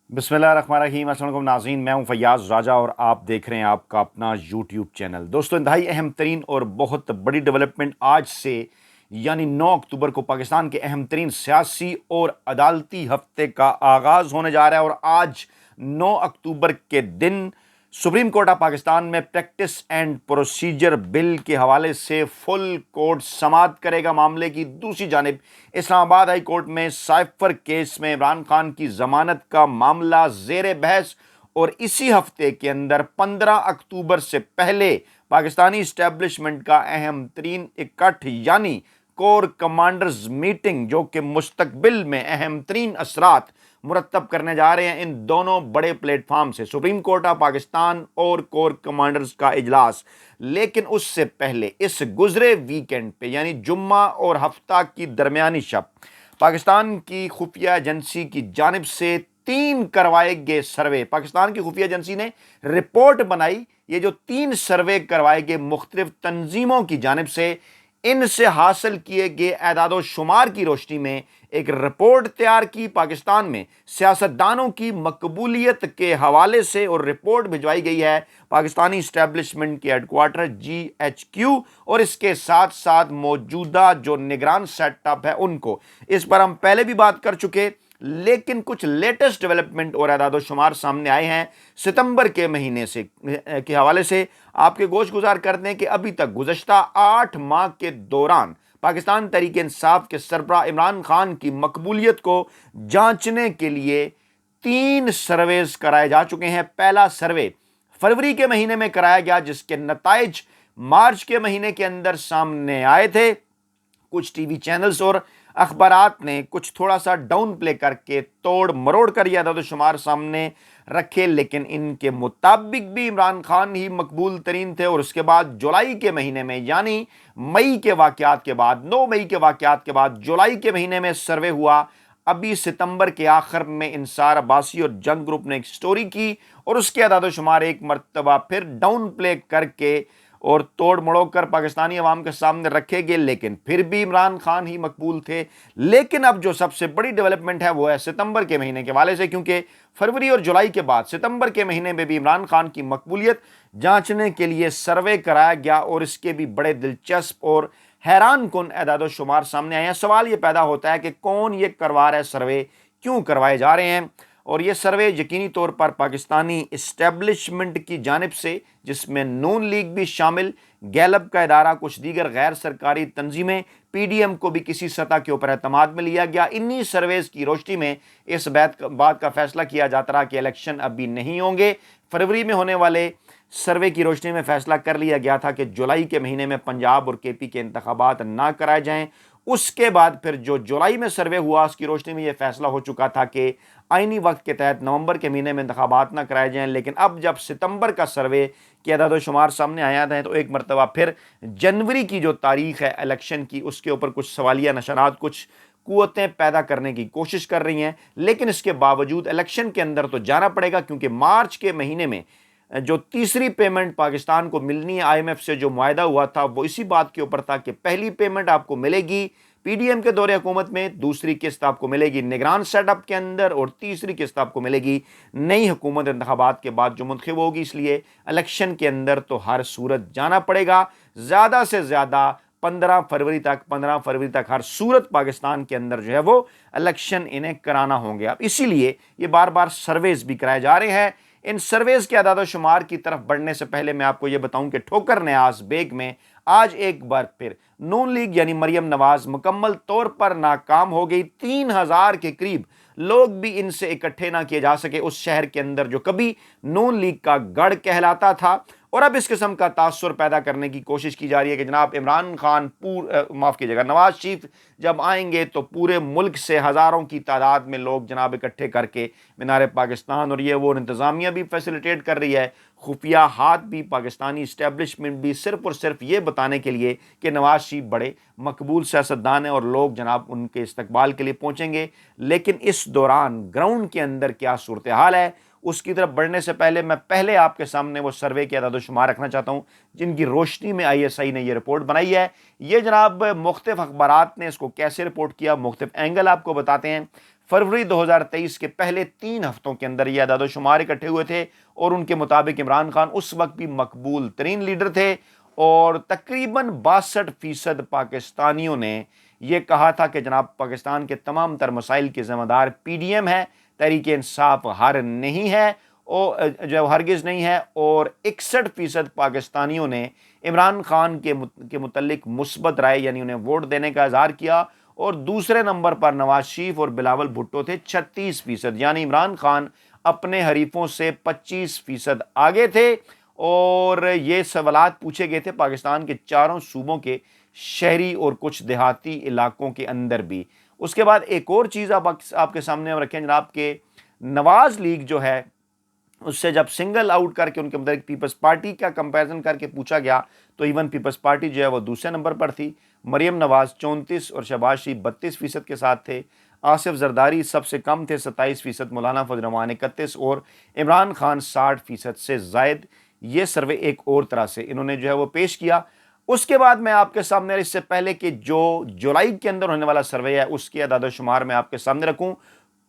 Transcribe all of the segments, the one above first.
बिस्मिल्लाह रहमान रहीम। अस्सलाम वालेकुम नाज़रीन, मैं हूं फैयाज़ राजा और आप देख रहे हैं आपका अपना यूट्यूब चैनल। दोस्तों, इंतहाई अहम तरीन और बहुत बड़ी डेवलपमेंट आज से यानी 9 अक्टूबर को पाकिस्तान के अहम तरीन सियासी और अदालती हफ्ते का आगाज़ होने जा रहा है। और आज 9 अक्टूबर के दिन सुप्रीम कोर्ट ऑफ पाकिस्तान में प्रैक्टिस एंड प्रोसीजर बिल के हवाले से फुल कोर्ट समाअत करेगा। मामले की दूसरी जानिब इस्लामाबाद हाई कोर्ट में साइफर केस में इमरान खान की जमानत का मामला जेर बहस। और इसी हफ्ते के अंदर 15 अक्टूबर से पहले पाकिस्तानी इस्टेब्लिशमेंट का अहम तरीन इकट्ठ यानी कोर कमांडर्स मीटिंग, जो कि मुस्तकबिल में अहम तरीन असरात मुरतब करने जा रहे हैं इन दोनों बड़े प्लेटफॉर्म से, सुप्रीम कोर्ट ऑफ पाकिस्तान और कोर कमांडर्स का इजलास। लेकिन उससे पहले इस गुजरे वीकेंड पे यानी जुम्मा और हफ्ता की दरमियानी शब पाकिस्तान की खुफिया एजेंसी की जानिब से 3 करवाए गए सर्वे, पाकिस्तान की खुफिया एजेंसी ने रिपोर्ट बनाई। ये जो 3 सर्वे करवाए गए मुख्तलिफ तंजीमों की जानिब से, इनसे हासिल किए गए एदादो शुमार की रोशनी में एक रिपोर्ट तैयार की पाकिस्तान में सियासतदानों की मकबूलियत के हवाले से। और रिपोर्ट भिजवाई गई है पाकिस्तानी इस्टेब्लिशमेंट के हेडक्वार्टर GHQ और इसके साथ साथ मौजूदा जो निगरान सेटअप है उनको। इस पर हम पहले भी बात कर चुके, लेकिन कुछ लेटेस्ट डेवलपमेंट और एदादो शुमार सामने आए हैं सितंबर के महीने से के हवाले से। आपके गोश गुजार करते हैं कि अभी तक गुज़श्ता 8 माह के दौरान पाकिस्तान तहरीक इंसाफ के सरबराह इमरान खान की मकबूलियत को जांचने के लिए 3 सर्वेज कराए जा चुके हैं। पहला सर्वे फरवरी के महीने में कराया गया, जिसके नताइज मार्च के महीने के अंदर सामने आए थे। कुछ टीवी चैनल्स और अखबारात ने कुछ थोड़ा सा डाउन प्ले करके तोड़ मरोड़ कर यह आदाद शुमार सामने रखे, लेकिन इनके मुताबिक भी इमरान खान ही मकबूल तरीन थे। और उसके बाद जुलाई के महीने में यानी मई के वाकयात के बाद, 9 मई के वाकयात के बाद जुलाई के महीने में सर्वे हुआ। अभी सितंबर के आखिर में इंसार अब्बासी और जंग ग्रुप ने एक स्टोरी की और उसके आदाद शुमार एक मरतबा फिर डाउन प्ले करके और तोड़ मड़ोड़ कर पाकिस्तानी अवाम के सामने रखे गए, लेकिन फिर भी इमरान खान ही मकबूल थे। लेकिन अब जो सबसे बड़ी डेवलपमेंट है वो है सितंबर के महीने के वाले से, क्योंकि फरवरी और जुलाई के बाद सितंबर के महीने में भी इमरान खान की मकबूलियत जांचने के लिए सर्वे कराया गया और इसके भी बड़े दिलचस्प और हैरान कुन एदाद शुमार सामने आए हैं। सवाल ये पैदा होता है कि कौन ये करवा रहा है सर्वे, क्यों करवाए जा रहे हैं। और ये सर्वे यकीनी तौर पर पाकिस्तानी इस्टेब्लिशमेंट की जानिब से, जिसमें नून लीग भी शामिल, गैलब का इदारा, कुछ दीगर गैर सरकारी तंजीमें, PDM को भी किसी सतह के ऊपर एतमाद में लिया गया। इन्हीं सर्वेज की रोशनी में इस बात का फैसला किया जाता रहा कि इलेक्शन अभी नहीं होंगे। फरवरी में होने वाले सर्वे की रोशनी में फैसला कर लिया गया था कि जुलाई के महीने में पंजाब और KP के इंतखाबात ना कराए जाएं। उसके बाद फिर जो जुलाई में सर्वे हुआ उसकी रोशनी में यह फैसला हो चुका था कि आईनी वक्त के तहत नवंबर के महीने में इंतखाबात ना कराए जाएं। लेकिन अब जब सितंबर का सर्वे के अदाद शुमार सामने आया था, तो एक मरतबा फिर जनवरी की जो तारीख है इलेक्शन की, उसके ऊपर कुछ सवालिया निशानात, कुछ कुव्वतें पैदा करने की कोशिश कर रही हैं। लेकिन इसके बावजूद इलेक्शन के अंदर तो जाना पड़ेगा, क्योंकि मार्च के महीने में जो तीसरी पेमेंट पाकिस्तान को मिलनी है IMF से, जो मुआहदा हुआ था, वो इसी बात के ऊपर था कि पहली पेमेंट आपको मिलेगी PDM के दौरे हुकूमत में, दूसरी किस्त आपको मिलेगी निगरान सेटअप के अंदर और तीसरी किस्त आपको मिलेगी नई हुकूमत इंतखाबात के बाद जो मुंतखब होगी। इसलिए इलेक्शन के अंदर तो हर सूरत जाना पड़ेगा। ज़्यादा से ज़्यादा 15 फरवरी तक हर सूरत पाकिस्तान के अंदर जो है वो इलेक्शन इन्हें कराना होंगे। अब इसीलिए ये बार बार सर्वेज भी कराए जा रहे हैं। इन सर्वेज के अदाद शुमार की तरफ बढ़ने से पहले मैं आपको यह बताऊं कि ठोकर न्याज बेग में आज एक बार फिर नून लीग यानी मरियम नवाज मुकम्मल तौर पर नाकाम हो गई। 3000 के करीब लोग भी इनसे इकट्ठे ना किए जा सके उस शहर के अंदर जो कभी नून लीग का गढ़ कहलाता था। और अब इस किस्म का तासुर पैदा करने की कोशिश की जा रही है कि जनाब इमरान खान माफ़ कीजिएगा, नवाज शरीफ जब आएंगे तो पूरे मुल्क से हज़ारों की तादाद में लोग जनाब इकट्ठे करके मीनार पाकिस्तान, और ये वो इंतज़ामिया भी फैसिलिटेट कर रही है, खुफिया हाथ भी, पाकिस्तानी इस्टेब्लिशमेंट भी, सिर्फ और सिर्फ ये बताने के लिए कि नवाज शरीफ बड़े मकबूल सियासतदान हैं और लोग जनाब उनके इस्तकबाल के लिए पहुँचेंगे। लेकिन इस दौरान ग्राउंड के अंदर क्या सूरत हाल है, उसकी तरफ बढ़ने से पहले मैं पहले आपके सामने वो सर्वे के अदाद शुमार रखना चाहता हूँ जिनकी रोशनी में ISI ने ये रिपोर्ट बनाई है। ये जनाब मुख्तलिफ अखबारात ने इसको कैसे रिपोर्ट किया, मुख्तलिफ एंगल आपको बताते हैं। फरवरी 2023 के पहले 3 हफ्तों के अंदर ये अदाद शुमार इकट्ठे हुए थे और उनके मुताबिक इमरान खान उस वक्त भी मकबूल तरीन लीडर थे और तकरीबन 62% पाकिस्तानियों ने यह कहा था कि जनाब पाकिस्तान के तमाम तर मसाइल के ज़िम्मेदार PDM है, तहरीक इंसाफ हर नहीं है और जो हरगिज़ नहीं है। और 61% पाकिस्तानियों ने इमरान खान के मुतल्लिक मुस्बत राय यानी उन्हें वोट देने का इज़हार किया और दूसरे नंबर पर नवाज शरीफ और बिलावल भुट्टो थे 36%, यानी इमरान खान अपने हरीफों से 25% आगे थे। और ये सवालात पूछे गए थे पाकिस्तान के चारों सूबों के शहरी और कुछ देहाती इलाकों के अंदर भी। उसके बाद एक और चीज़ आपके सामने हम रखें जनाब के नवाज लीग जो है उससे जब सिंगल आउट करके उनके मुताबिक पीपल्स पार्टी का कंपैरिजन करके पूछा गया तो इवन पीपल्स पार्टी जो है वो दूसरे नंबर पर थी। मरियम नवाज 34 और शहबाज शरीफ 32% के साथ थे। आसिफ जरदारी सबसे कम थे 27%, मौलाना फजल रहमान 31 और इमरान खान 60% से जायद। ये सर्वे एक और तरह से इन्होंने जो है वो पेश किया। उसके बाद मैं आपके सामने इससे पहले कि जो जुलाई के अंदर होने वाला सर्वे है उसके अदाद शुमार मैं आपके सामने रखूं,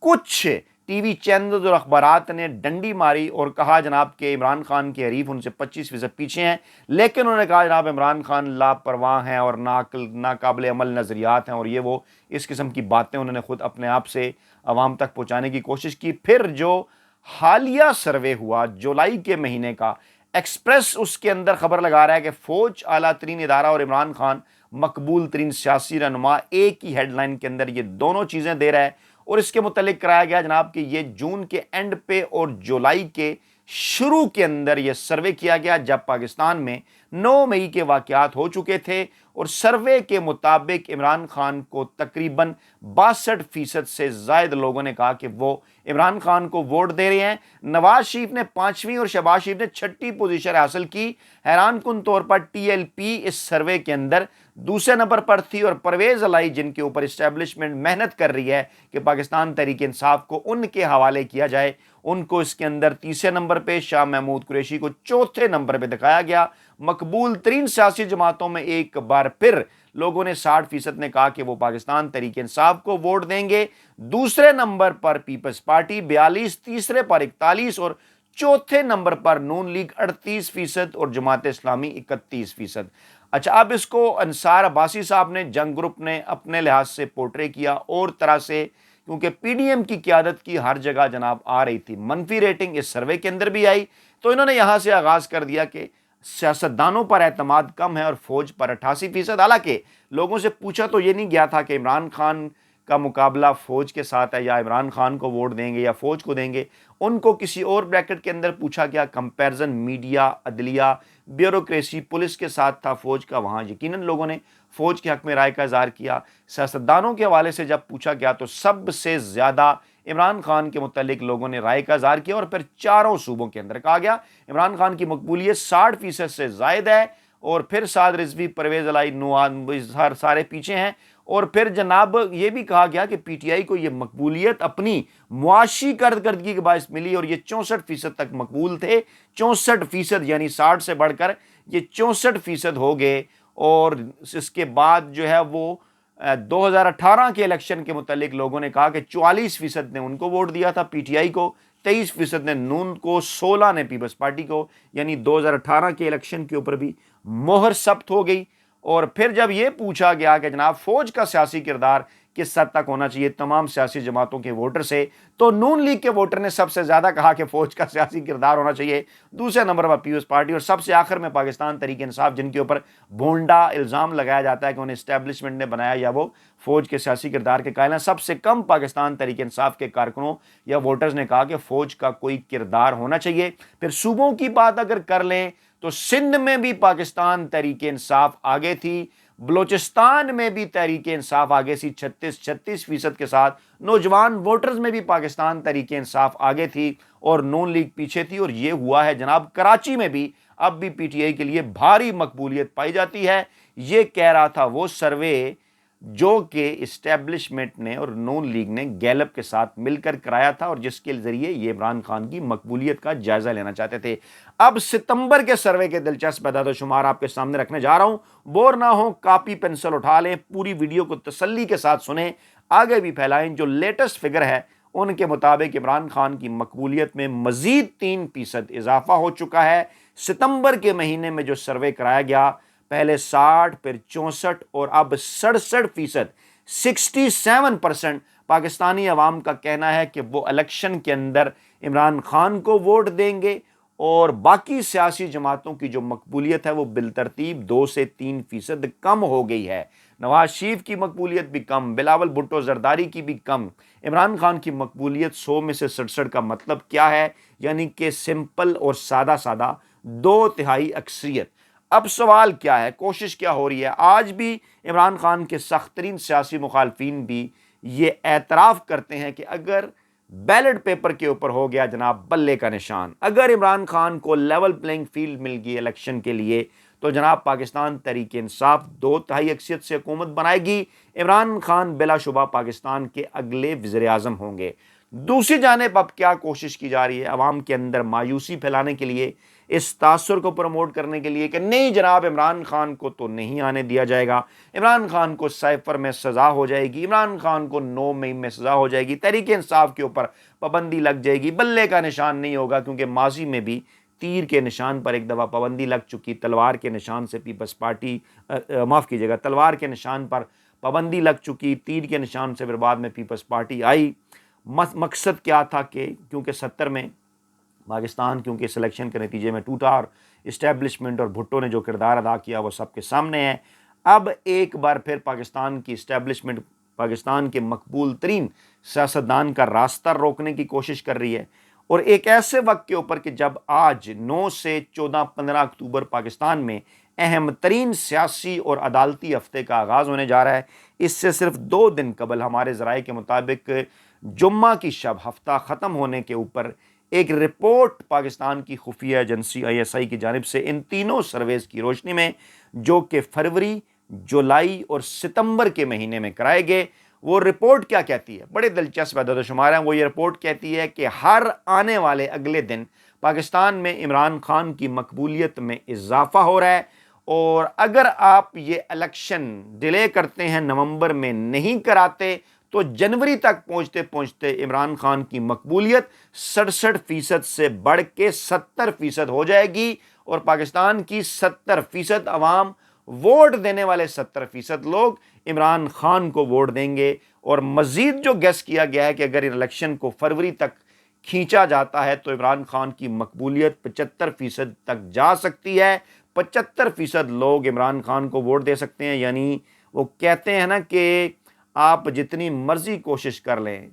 कुछ टीवी चैनल और अखबारात ने डंडी मारी और कहा जनाब के इमरान खान के हरीफ उनसे 25% पीछे हैं, लेकिन उन्होंने कहा जनाब इमरान खान लापरवाह हैं और नाकाबिल अमल नज़रियात हैं और ये वो इस किस्म की बातें उन्होंने खुद अपने आप से आवाम तक पहुँचाने की कोशिश की। फिर जो हालिया सर्वे हुआ जुलाई के महीने का, एक्सप्रेस उसके अंदर खबर लगा रहा है कि फौज आला तरीन इदारा और इमरान खान मकबूल तरीन सियासी रहनुमा, एक ही हेडलाइन के अंदर ये दोनों चीज़ें दे रहा है। और इसके मुतालिक कराया गया जनाब कि ये जून के एंड पे और जुलाई के शुरू के अंदर ये सर्वे किया गया जब पाकिस्तान में 9 मई के वाक़यात हो चुके थे और सर्वे के मुताबिक इमरान खान को तकरीबन 62% से ज़ायद लोगों ने कहा कि वो इमरान खान को वोट दे रहे हैं। नवाज शरीफ ने 5वीं और शहबाज शरीफ ने 6ठी पोजीशन हासिल की। हैरान कुन तौर पर TLP इस सर्वे के अंदर दूसरे नंबर पर थी और परवेज़ अलाई जिनके ऊपर इस्टेब्लिशमेंट मेहनत कर रही है कि पाकिस्तान तहरीक इंसाफ को उनके हवाले किया जाए, उनको इसके अंदर तीसरे नंबर पे, शाह महमूद कुरैशी को चौथे नंबर पे दिखाया गया। मकबूल तरीन सियासी जमातों में एक बार फिर लोगों ने 60% ने कहा कि वो पाकिस्तान तहरीक इंसाफ को वोट देंगे। दूसरे नंबर पर पीपल्स पार्टी 42, तीसरे पर 41 और चौथे नंबर पर नून लीग 38% और जमात इस्लामी 31%। अच्छा, अब इसको अंसार अब्बासी साहब ने, जंग ग्रुप ने अपने लिहाज से पोर्ट्रे किया और तरह से, क्योंकि PDM की क़यादत की हर जगह जनाब आ रही थी, मनफी रेटिंग इस सर्वे के अंदर भी आई, तो इन्होंने यहाँ से आगाज़ कर दिया कि सियासतदानों पर एतमाद कम है और फौज पर 88%। हालांकि लोगों से पूछा तो ये नहीं गया था कि इमरान खान का मुकाबला फौज के साथ है या इमरान खान को वोट देंगे या फौज को देंगे, उनको किसी और ब्रैकेट के अंदर पूछा गया। कंपैरिजन मीडिया, अदलिया, ब्यूरोक्रेसी, पुलिस के साथ था फौज का, वहाँ यकीनन लोगों ने फौज के हक में राय का इज़हार किया। सियासतदानों के हवाले से जब पूछा गया तो सबसे ज़्यादा इमरान खान के मुतालिक लोगों ने राय का इज़हार किया और फिर चारों सूबों के अंदर कहा गया इमरान खान की मकबूलियत 60% से ज़ायद है और फिर साद रिजवी, परवेज़ अलाई, नूआन सारे पीछे हैं। और फिर जनाब ये भी कहा गया कि PTI को ये मकबूलियत अपनी मुआशी कारकर्दगी के बायस मिली और ये 64% तक मकबूल थे। 64% यानी 60 से बढ़कर ये 64% हो गए। और इसके बाद जो है वो 2018 के इलेक्शन के मुतालिक लोगों ने कहा कि 44% ने उनको वोट दिया था PTI को, 23% ने नून को, 16 ने पीपल्स पार्टी को, यानी 2018 के इलेक्शन के ऊपर भी मोहर सख्त हो गई। और फिर जब ये पूछा गया कि जनाब फौज का सियासी किरदार किस हद तक होना चाहिए तमाम सियासी जमातों के वोटर से, तो नून लीग के वोटर ने सबसे ज़्यादा कहा कि फौज का सियासी किरदार होना चाहिए। दूसरे नंबर पर पीपल्स पार्टी और सबसे आखिर में पाकिस्तान तहरीक इंसाफ, जिनके ऊपर भोंडा इल्ज़ाम लगाया जाता है कि उन्हें इस्टेब्लिशमेंट ने बनाया या वो फौज के सियासी किरदार के कायल हैं। सबसे कम पाकिस्तान तहरीक इंसाफ के कारकुनों या वोटर्स ने कहा कि फौज का कोई किरदार होना चाहिए। फिर सूबों की बात अगर कर लें तो सिंध में भी पाकिस्तान तहरीक इंसाफ आगे थी, बलोचिस्तान में भी तहरीक इंसाफ आगे थी 36% के साथ, नौजवान वोटर्स में भी पाकिस्तान तहरीक इंसाफ आगे थी और नून लीग पीछे थी। और ये हुआ है जनाब कराची में भी अब भी PTI के लिए भारी मकबूलियत पाई जाती है। ये कह रहा था वो सर्वे जो कि इस्टेब्लिशमेंट ने और नून लीग ने गैलप के साथ मिलकर कराया था और जिसके जरिए ये इमरान खान की मकबूलियत का जायजा लेना चाहते थे। अब सितंबर के सर्वे के दिलचस्प अदाद शुमार आपके सामने रखने जा रहा हूं। बोर ना हो, कॉपी पेंसिल उठा लें, पूरी वीडियो को तसल्ली के साथ सुने। آگے بھی پھیلائیں۔ جو لیٹسٹ فگر ہے ان کے مطابق عمران خان کی مقبولیت میں مزید 3% اضافہ ہو چکا ہے۔ ستمبر کے مہینے میں جو سروے کرایا گیا، پہلے 60، پھر 64 اور اب 67%، 67% پاکستانی عوام کا کہنا ہے کہ وہ الیکشن کے اندر عمران خان کو ووٹ دیں گے، اور باقی سیاسی جماعتوں کی جو مقبولیت ہے وہ بالترتیب 2 سے 3% کم ہو گئی ہے۔ نواز شریف کی مقبولیت بھی کم، بلاول بھٹو زرداری کی بھی کم، عمران خان کی مقبولیت 100 میں سے 67 کا مطلب کیا ہے؟ یعنی کہ سمپل اور سادہ سادہ 2/3 اکثریت۔ اب سوال کیا ہے، کوشش کیا ہو رہی ہے؟ آج بھی عمران خان کے سخت ترین سیاسی مخالفین بھی یہ اعتراف کرتے ہیں کہ اگر بیلٹ پیپر کے اوپر ہو گیا جناب بلے کا نشان، اگر عمران خان کو لیول پلینگ فیلڈ مل گئی الیکشن کے لیے، تو جناب پاکستان تحریک انصاف 2/3 اکثریت سے حکومت بنائے گی۔ عمران خان بلا شبہ پاکستان کے اگلے وزیر اعظم ہوں گے۔ دوسری جانب اب کیا کوشش کی جا رہی ہے عوام کے اندر مایوسی پھیلانے کے لیے، اس تاثر کو پروموٹ کرنے کے لیے کہ نہیں جناب عمران خان کو تو نہیں آنے دیا جائے گا، عمران خان کو سائفر میں سزا ہو جائے گی، عمران خان کو 9 مئی میں سزا ہو جائے گی، تحریک انصاف کے اوپر پابندی لگ جائے گی، بلے کا نشان نہیں ہوگا، کیونکہ ماضی میں بھی تیر کے نشان پر ایک دفعہ پابندی لگ چکی، تلوار کے نشان سے پیپلز پارٹی معاف کیجیے گا، تلوار کے نشان پر پابندی لگ چکی، تیر کے نشان سے پھر بعد میں پیپلز پارٹی آئی۔ مقصد کیا تھا کہ کیونکہ 70 میں پاکستان کیونکہ سلیکشن کے نتیجے میں ٹوٹا، اور اسٹیبلشمنٹ اور بھٹو نے جو کردار ادا کیا وہ سب کے سامنے ہے۔ اب ایک بار پھر پاکستان کی اسٹیبلشمنٹ پاکستان کے مقبول ترین سیاستدان کا راستہ روکنے کی کوشش کر رہی ہے، اور ایک ایسے وقت کے اوپر کہ جب آج 9 سے 14-15 اکتوبر پاکستان میں اہم ترین سیاسی اور عدالتی ہفتے کا آغاز ہونے جا رہا ہے۔ اس سے صرف 2 دن قبل ہمارے ذرائع کے مطابق جمعہ کی شب ہفتہ ختم ہونے کے اوپر ایک رپورٹ پاکستان کی خفیہ ایجنسی ISI کی جانب سے ان تینوں سرویز کی روشنی میں، جو کہ فروری، جولائی اور ستمبر کے مہینے میں کرائے گئے، وہ رپورٹ کیا کہتی ہے؟ بڑے دلچسپ عدد و شمار ہیں۔ وہ یہ رپورٹ کہتی ہے کہ ہر آنے والے اگلے دن پاکستان میں عمران خان کی مقبولیت میں اضافہ ہو رہا ہے، اور اگر آپ یہ الیکشن ڈیلے کرتے ہیں، نومبر میں نہیں کراتے، تو جنوری تک پہنچتے پہنچتے عمران خان کی مقبولیت 67% سے بڑھ کے 70% ہو جائے گی، اور پاکستان کی 70% عوام، ووٹ دینے والے 70% لوگ عمران خان کو ووٹ دیں گے۔ اور مزید جو گیس کیا گیا ہے کہ اگر الیکشن کو فروری تک کھینچا جاتا ہے تو عمران خان کی مقبولیت 75% تک جا سکتی ہے۔ 75% لوگ عمران خان کو ووٹ دے سکتے ہیں، یعنی وہ کہتے ہیں نا کہ آپ جتنی مرضی کوشش کر لیں،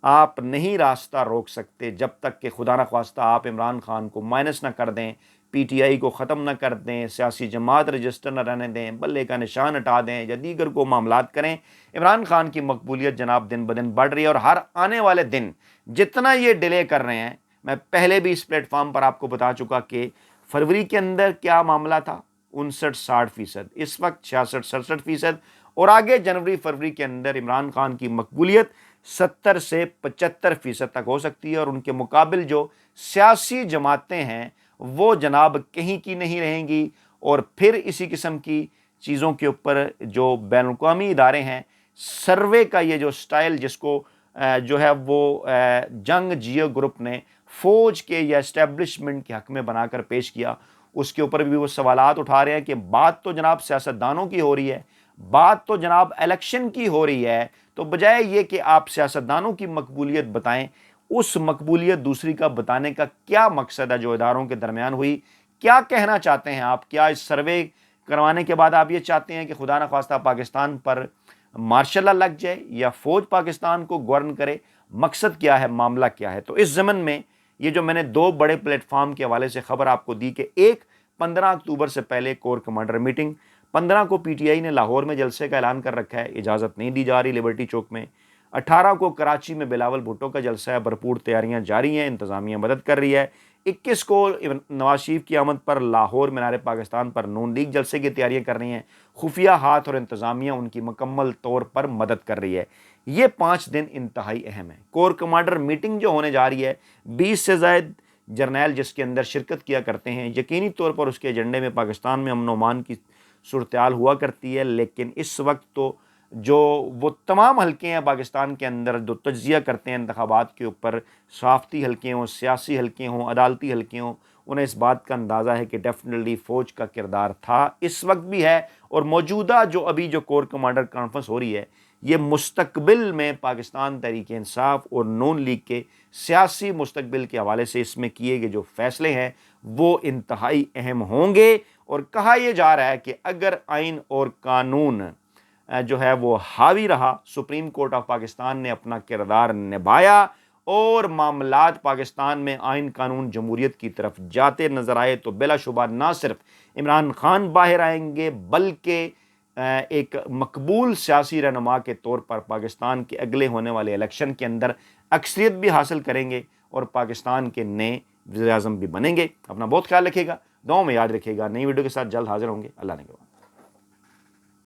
آپ نہیں راستہ روک سکتے جب تک کہ خدا نخواستہ آپ عمران خان کو مائنس نہ کر دیں، PTI کو ختم نہ کر دیں، سیاسی جماعت رجسٹر نہ رہنے دیں، بلے کا نشان ہٹا دیں یا دیگر کو معاملات کریں۔ عمران خان کی مقبولیت جناب دن بدن بڑھ رہی ہے، اور ہر آنے والے دن جتنا یہ ڈیلے کر رہے ہیں، میں پہلے بھی اس پلیٹ فارم پر آپ کو بتا چکا کہ فروری کے اندر کیا معاملہ تھا، 59-60%، اس وقت 66-67%، اور آگے جنوری فروری کے اندر عمران خان کی مقبولیت 70 سے 75% تک ہو سکتی ہے، اور ان کے مقابل جو سیاسی جماعتیں ہیں وہ جناب کہیں کی نہیں رہیں گی۔ اور پھر اسی قسم کی چیزوں کے اوپر جو بین الاقوامی ادارے ہیں، سروے کا یہ جو سٹائل جس کو جو ہے وہ جنگ جیو گروپ نے فوج کے یا اسٹیبلشمنٹ کے حق میں بنا کر پیش کیا، اس کے اوپر بھی وہ سوالات اٹھا رہے ہیں کہ بات تو جناب سیاستدانوں کی ہو رہی ہے، بات تو جناب الیکشن کی ہو رہی ہے، تو بجائے یہ کہ آپ سیاستدانوں کی مقبولیت بتائیں، اس مقبولیت دوسری کا بتانے کا کیا مقصد ہے جو اداروں کے درمیان ہوئی؟ کیا کہنا چاہتے ہیں آپ؟ کیا اس سروے کروانے کے بعد آپ یہ چاہتے ہیں کہ خدا نخواستہ پاکستان پر مارشل لا لگ جائے یا فوج پاکستان کو گورن کرے؟ مقصد کیا ہے، معاملہ کیا ہے؟ تو اس ضمن میں یہ جو میں نے 2 بڑے پلیٹ فارم کے حوالے سے خبر آپ کو دی کہ ایک 15 اکتوبر سے پہلے کور کمانڈر میٹنگ، 15 کو PTI نے لاہور میں جلسے کا اعلان کر رکھا ہے، اجازت نہیں دی جا رہی لبرٹی چوک میں۔ 18 کو کراچی میں بلاول بھٹو کا جلسہ ہے، بھرپور تیاریاں جاری ہیں، انتظامیہ مدد کر رہی ہے۔ 21 کو نواز شریف کی آمد پر لاہور مینار پاکستان پر نون لیگ جلسے کی تیاریاں کر رہی ہیں، خفیہ ہاتھ اور انتظامیہ ان کی مکمل طور پر مدد کر رہی ہے۔ یہ 5 دن انتہائی اہم ہیں۔ کور کمانڈر میٹنگ جو ہونے جا رہی ہے، 20 سے زائد جرنیل جس کے اندر شرکت کیا کرتے ہیں، یقینی طور پر اس کے ایجنڈے میں پاکستان میں امن و امان کی صورتحال ہوا کرتی ہے، لیکن اس وقت تو جو وہ تمام حلقے ہیں پاکستان کے اندر جو تجزیہ کرتے ہیں انتخابات کے اوپر، صحافتی حلقے ہوں، سیاسی حلقے ہوں، عدالتی حلقے ہوں، انہیں اس بات کا اندازہ ہے کہ ڈیفینیٹلی فوج کا کردار تھا، اس وقت بھی ہے، اور موجودہ جو ابھی جو کور کمانڈر کانفرنس ہو رہی ہے یہ مستقبل میں پاکستان تحریک انصاف اور نون لیگ کے سیاسی مستقبل کے حوالے سے اس میں کیے گئے جو فیصلے ہیں وہ انتہائی اہم ہوں گے۔ اور کہا یہ جا رہا ہے کہ اگر آئین اور قانون جو ہے وہ حاوی رہا، سپریم کورٹ آف پاکستان نے اپنا کردار نبھایا اور معاملات پاکستان میں آئین قانون جمہوریت کی طرف جاتے نظر آئے، تو بلا شبہ نہ صرف عمران خان باہر آئیں گے بلکہ ایک مقبول سیاسی رہنما کے طور پر پاکستان کے اگلے ہونے والے الیکشن کے اندر اکثریت بھی حاصل کریں گے اور پاکستان کے نئے وزیر اعظم بھی بنیں گے۔ اپنا بہت خیال رکھیے گا، دعاؤں میں یاد رکھیے گا۔ نئی ویڈیو کے ساتھ جلد حاضر ہوں گے۔ اللہ نے